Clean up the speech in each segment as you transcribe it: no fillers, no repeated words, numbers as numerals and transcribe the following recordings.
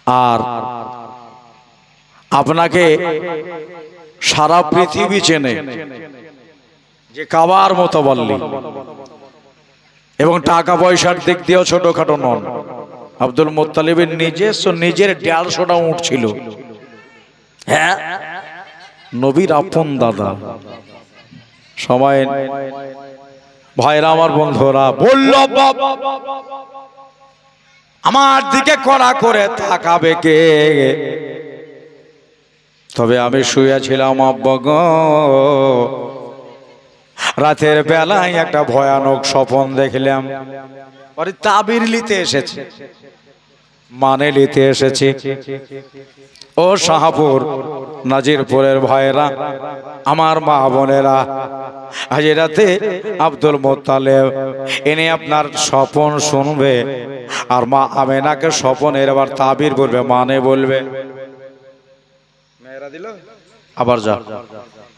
আর আপনাকে সারা পৃথিবী চেনে যে কাবার মতো বললি, এবং টাকা পয়সার দিক দিয়েও ছোটখাটো নন। আব্দুল মুত্তালিবের নিজের 150টা উট ছিল। হ্যাঁ, নবীর আপন দাদা। সময় ভাইরা আমার বন্ধুরা বলল, আমার দিকে কড়া করে তাকাবে কে? তবে আমি শুয়েছিলাম আব্বা গো, রাতের বেলায় একটা ভয়ানক স্বপ্ন দেখলাম। পরে তাবির নিতে এসেছে, মানে নিতে এসেছি। ও শাহপুর নাজিরপুরের ভাইরা, আমার মা বোনেরা, আজ রাতে আব্দুল মুত্তালিব এনে আপনার স্বপ্ন শুনবে, আর মা আমেনাকে স্বপ্নের আবার তাবির বলবে, মানে বলবে। মেয়েরা দিল, আবার যা,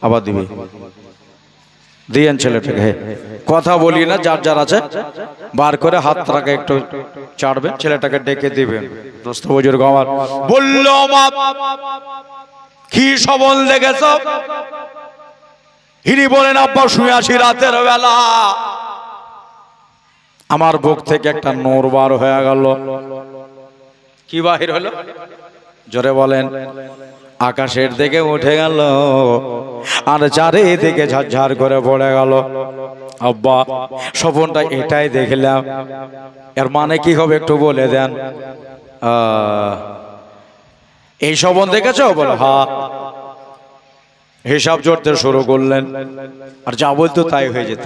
আবার দিবি, দিয়েন ছেলেটাকে। কথা বলি না, যার যার আছে বার করে হাতটাকে একটু চাড়বেন, ছেলেটাকে ডেকে দিবেন। দোস্ত বুজুর্গ আমার বলল, মা কি স্বপ্ন দেখেছ? ইনি বলেন, আব্বা শুয়ে আছি রাতের বেলা, আমার বুক থেকে একটা নূর বার হয়ে গেল। কি বাহির হলো? জোরে বলেন। আকাশের দিকে উঠে গেল আর চারিদিকে ঝরঝর করে পড়ে গেল। আব্বা স্বপ্নটা এটাই দেখলাম, এর মানে কি হবে একটু বলে দেন। এই স্বপ্ন দেখেছো? বলো হ্যাঁ। হিসাব জড়তে শুরু করলেন, আর যা বলতো তাই হয়ে যেত।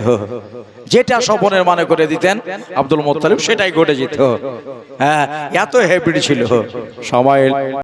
যেটা স্বপ্নের মানে করে দিতেন আব্দুল মুত্তালিব, সেটাই ঘটে যেত। হ্যাঁ, এত হ্যাপি ছিল সময়।